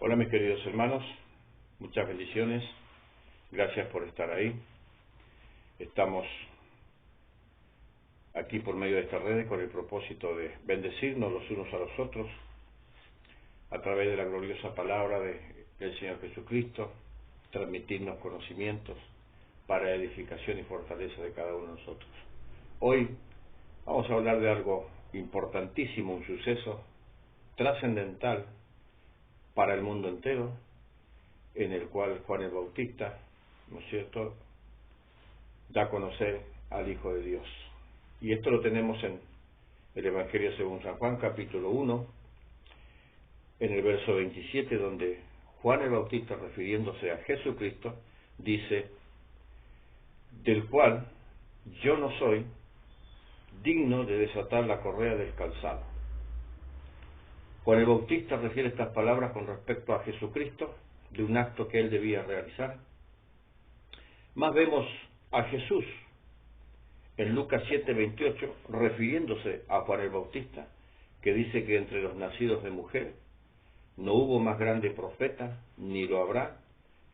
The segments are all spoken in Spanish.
Hola mis queridos hermanos, muchas bendiciones, gracias por estar ahí. Estamos aquí por medio de estas redes con el propósito de bendecirnos los unos a los otros a través de la gloriosa palabra del Señor Jesucristo, transmitirnos conocimientos para edificación y fortaleza de cada uno de nosotros. Hoy vamos a hablar de algo importantísimo, un suceso trascendental para el mundo entero, en el cual Juan el Bautista, ¿no es cierto?, da a conocer al Hijo de Dios. Y esto lo tenemos en el Evangelio según San Juan, capítulo 1, en el verso 27, donde Juan el Bautista, refiriéndose a Jesucristo, dice: del cual yo no soy digno de desatar la correa del calzado. Juan el Bautista refiere estas palabras con respecto a Jesucristo, de un acto que él debía realizar. Más vemos a Jesús en Lucas 7:28, refiriéndose a Juan el Bautista, que dice que entre los nacidos de mujer no hubo más grande profeta, ni lo habrá,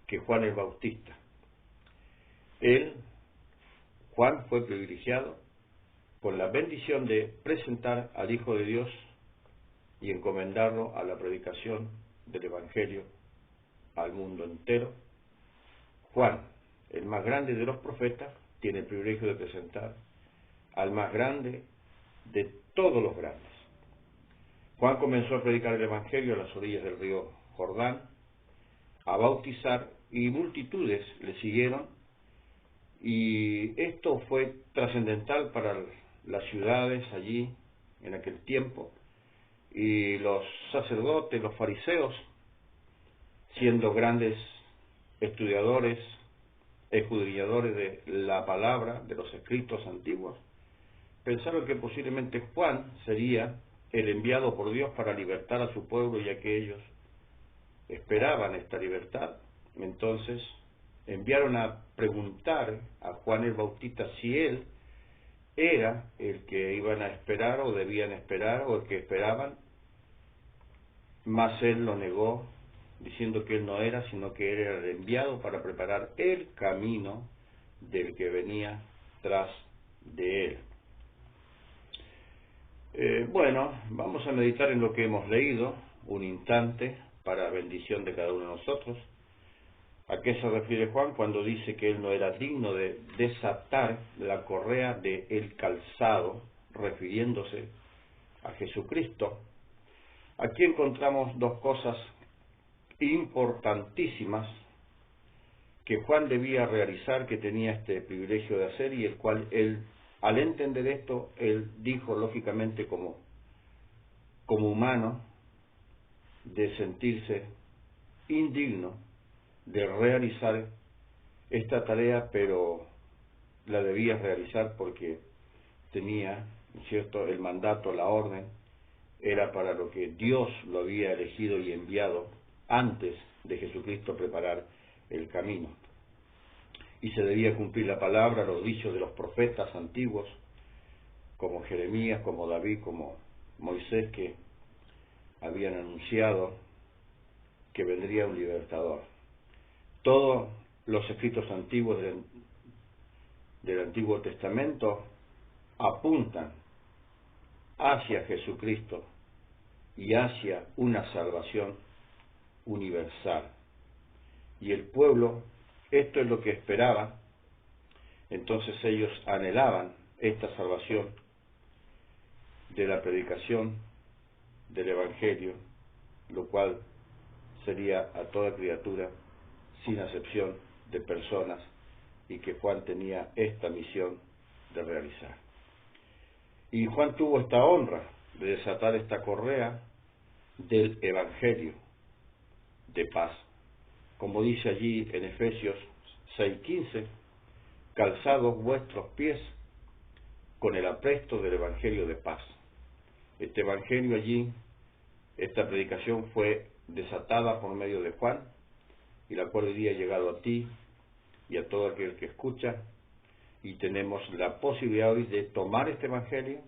que Juan el Bautista. Juan, fue privilegiado con la bendición de presentar al Hijo de Dios y encomendarlo a la predicación del Evangelio al mundo entero. Juan, el más grande de los profetas, tiene el privilegio de presentar al más grande de todos los grandes. Juan comenzó a predicar el Evangelio a las orillas del río Jordán, a bautizar, y multitudes le siguieron, y esto fue trascendental para las ciudades allí en aquel tiempo, y los sacerdotes, los fariseos, siendo grandes estudiadores, escudriñadores de la palabra, de los escritos antiguos, pensaron que posiblemente Juan sería el enviado por Dios para libertar a su pueblo, ya que ellos esperaban esta libertad. Entonces enviaron a preguntar a Juan el Bautista si él era el que iban a esperar o debían esperar o el que esperaban, mas él lo negó, diciendo que él no era, sino que él era el enviado para preparar el camino del que venía tras de él. Bueno, vamos a meditar en lo que hemos leído un instante para bendición de cada uno de nosotros. ¿A qué se refiere Juan cuando dice que él no era digno de desatar la correa del calzado, refiriéndose a Jesucristo? Aquí encontramos dos cosas importantísimas que Juan debía realizar, que tenía este privilegio de hacer, y el cual él, al entender esto, él dijo lógicamente como humano, de sentirse indigno de realizar esta tarea, pero la debía realizar porque tenía, ¿cierto?, el mandato, la orden, era para lo que Dios lo había elegido y enviado antes de Jesucristo preparar el camino. Y se debía cumplir la palabra, los dichos de los profetas antiguos, como Jeremías, como David, como Moisés, que habían anunciado que vendría un libertador. Todos los escritos antiguos del Antiguo Testamento apuntan hacia Jesucristo y hacia una salvación universal. Y el pueblo, esto es lo que esperaba. Entonces ellos anhelaban esta salvación de la predicación del Evangelio, lo cual sería a toda criatura, sin acepción de personas, y que Juan tenía esta misión de realizar. Y Juan tuvo esta honra de desatar esta correa del Evangelio de paz. Como dice allí en Efesios 6:15, calzados vuestros pies con el apresto del Evangelio de paz. Este Evangelio allí, esta predicación fue desatada por medio de Juan, y la cual hoy día ha llegado a ti y a todo aquel que escucha, y tenemos la posibilidad hoy de tomar este Evangelio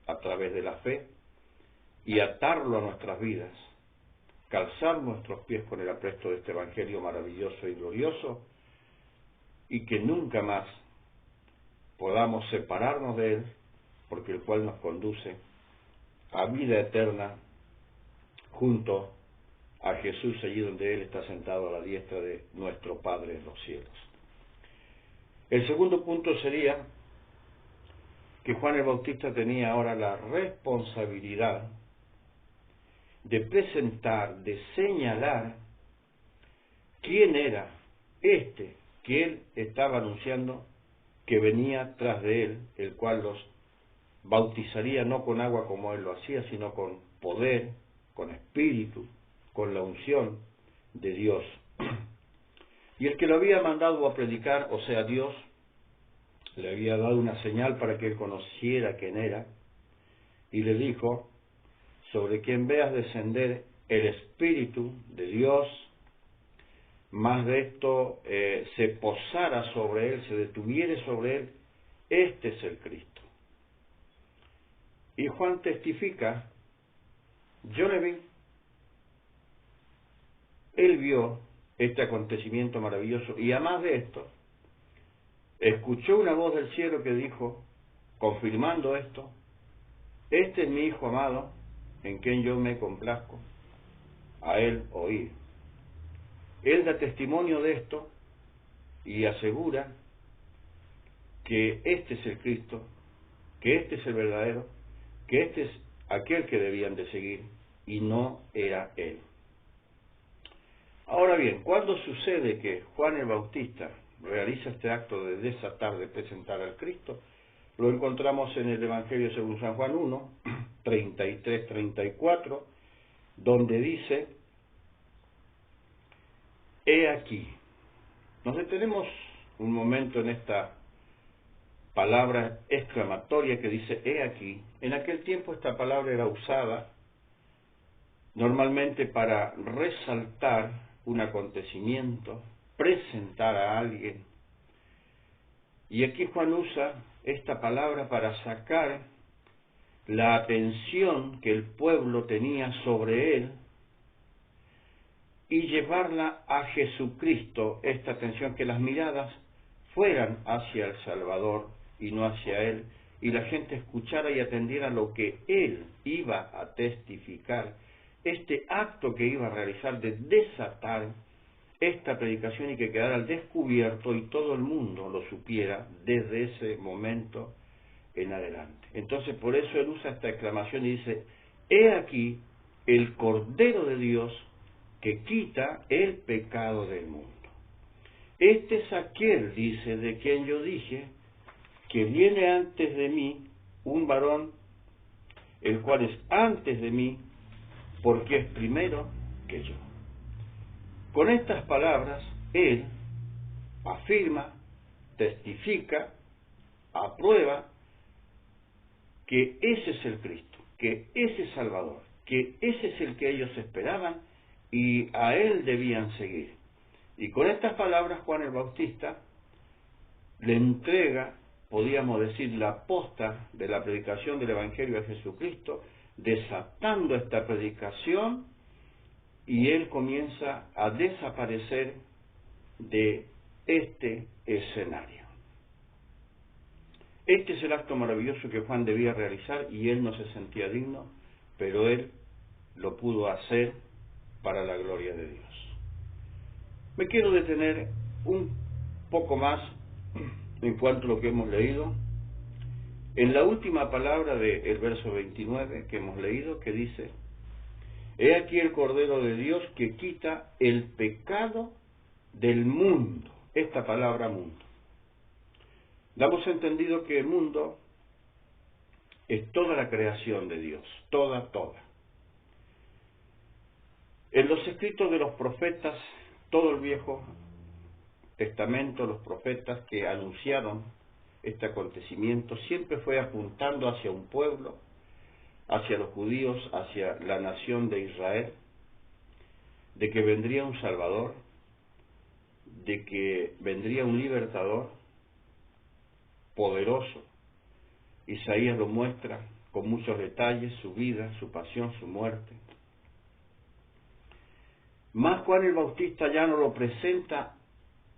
a través de la fe y atarlo a nuestras vidas, calzar nuestros pies con el apresto de este Evangelio maravilloso y glorioso, y que nunca más podamos separarnos de él, porque el cual nos conduce a vida eterna junto a Jesús, allí donde él está sentado a la diestra de nuestro Padre en los cielos. El segundo punto sería que Juan el Bautista tenía ahora la responsabilidad de presentar, de señalar quién era este que él estaba anunciando que venía tras de él, el cual los bautizaría no con agua como él lo hacía, sino con poder, con espíritu, con la unción de Dios. Y el que lo había mandado a predicar, o sea, Dios, le había dado una señal para que él conociera quién era, y le dijo: sobre quien veas descender el Espíritu de Dios, más de esto se posara sobre él, se detuviere sobre él, este es el Cristo. Y Juan testifica: yo le vi. Él vio este acontecimiento maravilloso, y además de esto, escuchó una voz del cielo que dijo, confirmando esto: este es mi Hijo amado, en quien yo me complazco, a él oír. Él da testimonio de esto y asegura que este es el Cristo, que este es el verdadero, que este es aquel que debían de seguir, y no era él. Ahora bien, ¿cuándo sucede que Juan el Bautista realiza este acto de desatar, de presentar al Cristo? Lo encontramos en el Evangelio según San Juan 1, 33-34, donde dice: he aquí. Nos detenemos un momento en esta palabra exclamatoria que dice he aquí. En aquel tiempo esta palabra era usada normalmente para resaltar un acontecimiento, presentar a alguien. Y aquí Juan usa esta palabra para sacar la atención que el pueblo tenía sobre él y llevarla a Jesucristo, esta atención, que las miradas fueran hacia el Salvador y no hacia él, y la gente escuchara y atendiera lo que él iba a testificar, este acto que iba a realizar de desatar esta predicación, y que quedara al descubierto y todo el mundo lo supiera desde ese momento en adelante. Entonces, por eso él usa esta exclamación y dice: he aquí el Cordero de Dios que quita el pecado del mundo. Este es aquel, dice, de quien yo dije, que viene antes de mí un varón, el cual es antes de mí, porque es primero que yo. Con estas palabras, él afirma, testifica, aprueba que ese es el Cristo, que ese es Salvador, que ese es el que ellos esperaban y a él debían seguir. Y con estas palabras Juan el Bautista le entrega, podríamos decir, la posta de la predicación del Evangelio de Jesucristo, desatando esta predicación, y él comienza a desaparecer de este escenario. Este es el acto maravilloso que Juan debía realizar, y él no se sentía digno, pero él lo pudo hacer para la gloria de Dios. Me quiero detener un poco más en cuanto a lo que hemos leído, en la última palabra del verso 29 que hemos leído, que dice: he aquí el Cordero de Dios que quita el pecado del mundo. Esta palabra mundo. Damos entendido que el mundo es toda la creación de Dios, toda. En los escritos de los profetas, todo el Viejo Testamento, los profetas que anunciaron este acontecimiento, siempre fue apuntando hacia un pueblo, hacia los judíos, hacia la nación de Israel, de que vendría un Salvador, de que vendría un libertador poderoso. Isaías lo muestra con muchos detalles: su vida, su pasión, su muerte. Más Juan el Bautista ya no lo presenta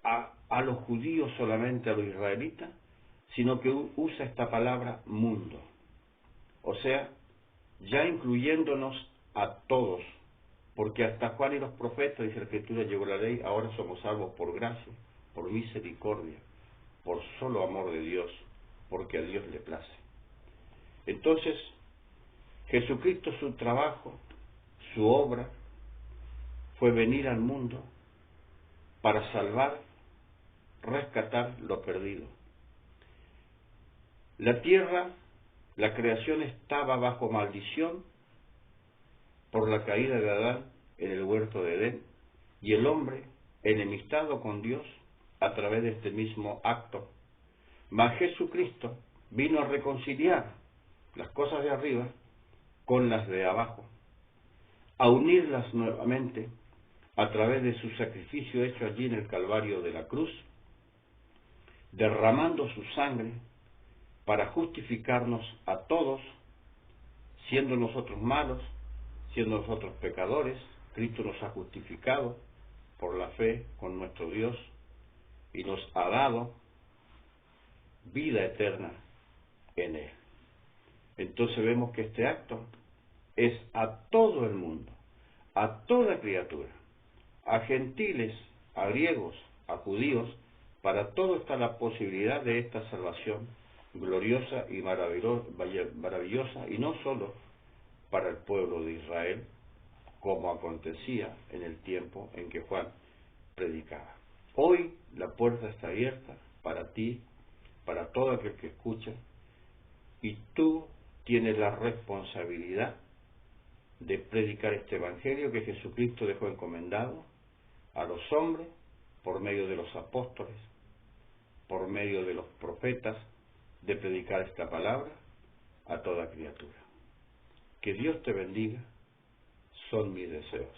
a los judíos solamente, a los israelitas, sino que usa esta palabra mundo. O sea, ya incluyéndonos a todos, porque hasta Juan y los profetas, dice la Escritura, llegó la ley, ahora somos salvos por gracia, por misericordia, por solo amor de Dios, porque a Dios le place. Entonces, Jesucristo, su trabajo, su obra, fue venir al mundo para salvar, rescatar lo perdido. La tierra, la creación estaba bajo maldición por la caída de Adán en el huerto de Edén, y el hombre enemistado con Dios a través de este mismo acto. Mas Jesucristo vino a reconciliar las cosas de arriba con las de abajo, a unirlas nuevamente a través de su sacrificio hecho allí en el Calvario de la cruz, derramando su sangre para justificarnos a todos, siendo nosotros malos, siendo nosotros pecadores. Cristo nos ha justificado por la fe con nuestro Dios y nos ha dado vida eterna en Él. Entonces vemos que este acto es a todo el mundo, a toda criatura, a gentiles, a griegos, a judíos. Para todo está la posibilidad de esta salvación gloriosa y maravillosa, y no solo para el pueblo de Israel, como acontecía en el tiempo en que Juan predicaba. Hoy la puerta está abierta para ti, para todo aquel que escucha, y tú tienes la responsabilidad de predicar este evangelio que Jesucristo dejó encomendado a los hombres por medio de los apóstoles, por medio de los profetas, de predicar esta palabra a toda criatura. Que Dios te bendiga, son mis deseos.